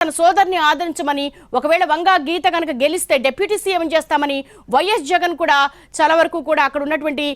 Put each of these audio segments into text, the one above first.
తన సోదరిని ఆదరించమని, ఒకవేళ వంగా గీత కనుక గెలిస్తే డిప్యూటీ సీఎం చేస్తామని వైఎస్ జగన్ కూడా చాలా వరకు కూడా అక్కడ ఉన్నటువంటి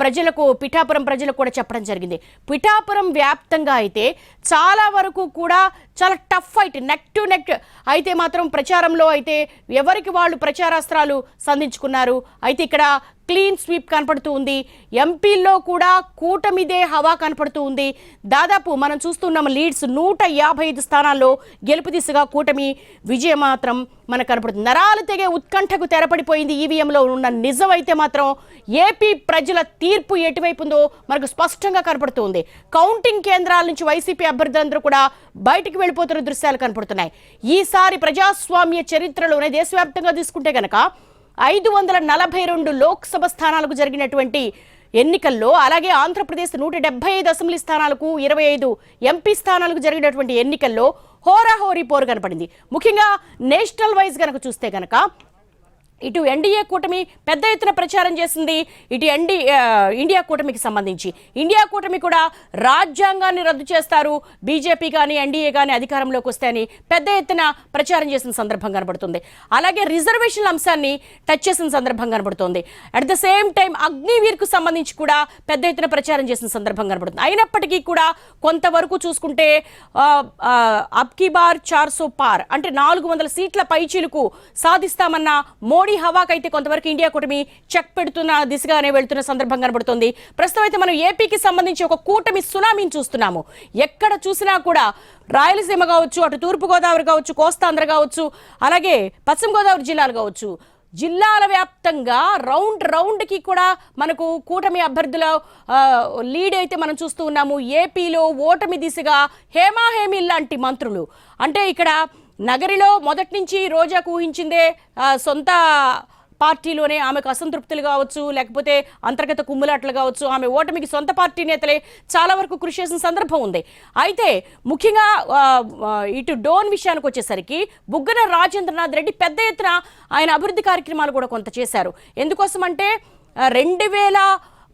ప్రజలకు, పిఠాపురం ప్రజలకు కూడా చెప్పడం జరిగింది. పిఠాపురం వ్యాప్తంగా అయితే చాలా వరకు కూడా చాలా tough fight, neck to neck అయితే మాత్రం ప్రచారంలో అయితే ఎవరికి వాళ్ళు ప్రచారాస్త్రాలు సంధించుకున్నారు. అయితే ఇక్కడ క్లీన్ స్వీప్ కనపడుతూ ఉంది. ఎంపీల్లో కూడా కూటమిదే హవా కనపడుతూ ఉంది. దాదాపు మనం చూస్తున్నాం లీడ్స్ 155 స్థానాల్లో గెలుపు దిశగా కూటమి విజయం మాత్రం మనకు కనపడుతుంది. నరాలు తెగే ఉత్కంఠకు తెరపడిపోయింది ఈవీఎంలో ఉన్న నిజం. అయితే మాత్రం ఏపీ ప్రజల తీర్పు ఎటువైపు ఉందో మనకు స్పష్టంగా కనపడుతూ ఉంది. కౌంటింగ్ కేంద్రాల నుంచి వైసీపీ అభ్యర్థులందరూ కూడా బయటికి వెళ్ళిపోతున్న దృశ్యాలు కనపడుతున్నాయి. ఈసారి ప్రజాస్వామ్య చరిత్రలోనే దేశవ్యాప్తంగా తీసుకుంటే గనక 542 లోక్సభ స్థానాలకు జరిగినటువంటి ఎన్నికల్లో, అలాగే ఆంధ్రప్రదేశ్ 175 అసెంబ్లీ స్థానాలకు, 25 ఎంపీ స్థానాలకు జరిగినటువంటి ఎన్నికల్లో హోరాహోరీ పోరు కనపడింది. ముఖ్యంగా నేషనల్ వైజ్ గనక చూస్తే గనక ఇటు ఎన్డీఏ కూటమి పెద్ద ఎత్తున ప్రచారం చేసింది. ఇటు ఇండియా కూటమికి సంబంధించి ఇండియా కూటమి కూడా రాజ్యాంగాన్ని రద్దు చేస్తారు, బీజేపీ కానీ ఎన్డీఏ కానీ అధికారంలోకి వస్తే అని పెద్ద ఎత్తున ప్రచారం చేసిన సందర్భం కనబడుతుంది. అలాగే రిజర్వేషన్ల అంశాన్ని టచ్ చేసిన సందర్భం కనబడుతుంది. అట్ ద సేమ్ టైం అగ్నివీర్కు సంబంధించి కూడా పెద్ద ఎత్తున ప్రచారం చేసిన సందర్భం కనబడుతుంది. అయినప్పటికీ కూడా కొంతవరకు చూసుకుంటే అబ్కీ బార్ 400 పార్ అంటే 400 సీట్ల పైచీలకు సాధిస్తామన్న మోడీ హవాకైతే కొంతవరకు ఇండియా కూటమి చెక్ పెడుతున్న దిశగానే వెళ్తున్న సందర్భం కనబడుతుంది. ప్రస్తుతం అయితే మనం ఏపీకి సంబంధించి ఒక కూటమి సునామీని చూస్తున్నాము. ఎక్కడ చూసినా కూడా రాయలసీమ కావచ్చు, అటు తూర్పుగోదావరి కావచ్చు, కోస్తాంధ్ర కావచ్చు, అలాగే పశ్చిమ గోదావరి జిల్లాలు కావచ్చు, జిల్లాల వ్యాప్తంగా రౌండ్కి కూడా మనకు కూటమి అభ్యర్థుల లీడ్ అయితే మనం చూస్తూ ఉన్నాము. ఏపీలో ఓటమి దిశగా హేమాహేమి లాంటి మంత్రులు, అంటే ఇక్కడ నగరిలో మొదటి నుంచి రోజాకు ఊహించిందే సొంత పార్టీలోనే ఆమెకు అసంతృప్తులు కావచ్చు, లేకపోతే అంతర్గత కుమ్ములాట్లు కావచ్చు, ఆమె ఓటమికి సొంత పార్టీ నేతలే చాలా వరకు కృషి చేసిన సందర్భం ఉంది. అయితే ముఖ్యంగా ఇటు డోన్ విషయానికి వచ్చేసరికి బుగ్గన రాజేంద్రనాథ్ రెడ్డి పెద్ద ఎత్తున ఆయన అభివృద్ధి కార్యక్రమాలు కూడా కొంత చేశారు. ఎందుకోసం అంటే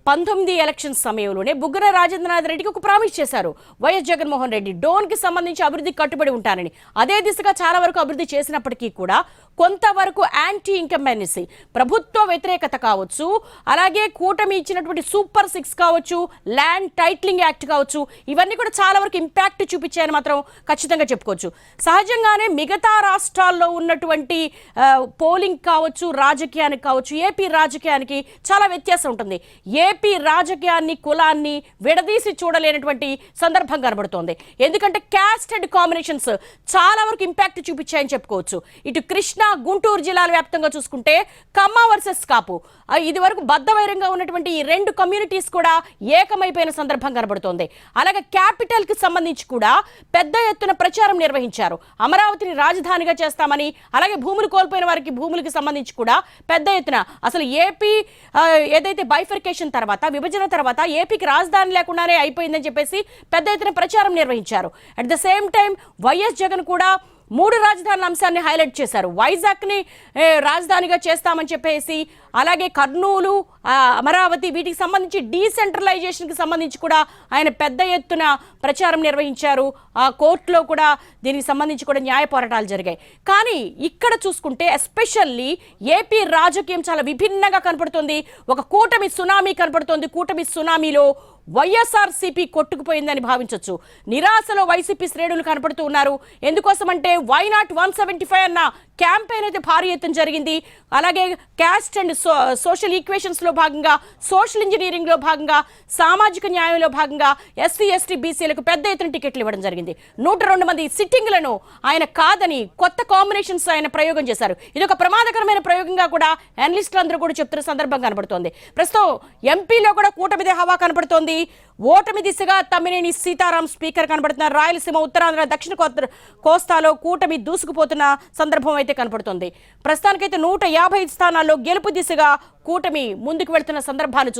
2019 ఎలక్షన్ సమయంలోనే బుగ్గన రాజేంద్రనాథ్ రెడ్డికి ఒక ప్రామిస్ చేశారు వైఎస్ జగన్మోహన్ రెడ్డి, డోన్కి సంబంధించి అభివృద్ధికి కట్టుబడి ఉంటానని. అదే దిశగా చాలా వరకు అభివృద్ధి చేసినప్పటికీ కూడా కొంతవరకు యాంటీ ఇన్కంబెన్సీ, ప్రభుత్వ వ్యతిరేకత కావచ్చు, అలాగే కూటమి ఇచ్చినటువంటి సూపర్ 6 కావచ్చు, ల్యాండ్ టైటిలింగ్ యాక్ట్ కావచ్చు, ఇవన్నీ కూడా చాలా వరకు ఇంపాక్ట్ చూపించాయని మాత్రం ఖచ్చితంగా చెప్పుకోవచ్చు. సహజంగానే మిగతా రాష్ట్రాల్లో ఉన్నటువంటి పోలింగ్ కావచ్చు, రాజకీయానికి కావచ్చు, ఏపీ రాజకీయానికి చాలా వ్యత్యాసం ఉంటుంది. ఏపీ రాజకీయాన్ని, కులాన్ని విడదీసి చూడలేనటువంటి సందర్భం కనబడుతోంది. ఎందుకంటే క్యాస్ట్ అండ్ కాంబినేషన్స్ చాలా వరకు ఇంపాక్ట్ చూపించాయని చెప్పుకోవచ్చు. ఇటు కృష్ణ, గుంటూరు జిల్లాల వ్యాప్తంగా చూసుకుంటే కమ్మ వర్సెస్ కాపు, ఇది వరకు బద్దవైరంగా ఉన్నటువంటి ఈ 2 కమ్యూనిటీస్ కూడా ఏకమైపోయిన సందర్భం కనబడుతోంది. అలాగే క్యాపిటల్ కి సంబంధించి కూడా పెద్ద ఎత్తున ప్రచారం నిర్వహించారు. అమరావతిని రాజధానిగా చేస్తామని, అలాగే భూములు కోల్పోయిన వారికి భూములకి సంబంధించి కూడా పెద్ద ఎత్తున అసలు ఏపీ ఏదైతే బైఫర్కేషన్ తర్వాత, విభజన తర్వాత ఏపీకి రాజధాని లేకుండానే అయిపోయిందని చెప్పేసి పెద్ద ఎత్తున ప్రచారం నిర్వహించారు. At the same time YS Jagan కూడా 3 రాజధానుల అంశాన్ని హైలైట్ చేశారు. వైజాగ్ని రాజధానిగా చేస్తామని చెప్పేసి, అలాగే కర్నూలు, అమరావతి, వీటికి సంబంధించి డీసెంట్రలైజేషన్కి సంబంధించి కూడా ఆయన పెద్ద ఎత్తున ప్రచారం నిర్వహించారు. ఆ కోర్టులో కూడా దీనికి సంబంధించి కూడా న్యాయ పోరాటాలు జరిగాయి. కానీ ఇక్కడ చూసుకుంటే ఎస్పెషల్లీ ఏపీ రాజకీయం చాలా విభిన్నంగా కనపడుతుంది. ఒక కూటమి సునామీ కనపడుతుంది. కూటమి సునామీలో వైఎస్ఆర్సీపీ కొట్టుకుపోయిందని భావించవచ్చు. నిరాశలో వైసీపీ శ్రేణులు కనపడుతూ ఉన్నారు. ఎందుకోసం అంటే వై నాట్ 175 అన్న క్యాంపెయిన్ అయితే భారీ ఎత్తున జరిగింది. అలాగే క్యాస్ట్ అండ్ సోషల్ ఈక్వేషన్స్ లో భాగంగా, సోషల్ ఇంజనీరింగ్ లో భాగంగా, సామాజిక న్యాయంలో భాగంగా ఎస్సీ, ఎస్టీ, బీసీలకు పెద్ద ఎత్తున టికెట్లు ఇవ్వడం జరిగింది. 102 మంది సిట్టింగ్లను ఆయన కాదని కొత్త కాంబినేషన్స్ ఆయన ప్రయోగం చేశారు. ఇది ఒక ప్రమాదకరమైన ప్రయోగంగా కూడా అనలిస్టులు అందరూ కూడా చెప్తున్న సందర్భం కనబడుతోంది. ప్రస్తుతం ఎంపీలో కూడా కూటమిదే హవా కనబడుతోంది. ఓటమి దిశగా తమ్మినేని సీతారాం స్పీకర్ కనబడుతున్నారు. రాయలసీమ, ఉత్తరాంధ్ర, దక్షిణ కోస్తాలో కూటమి దూసుకుపోతున్న సందర్భం అయితే కనపడుతుంది. ప్రస్తుతానికైతే 155 స్థానాల్లో గెలుపు దిశగా కూటమి ముందుకు వెళ్తున్న సందర్భాన్ని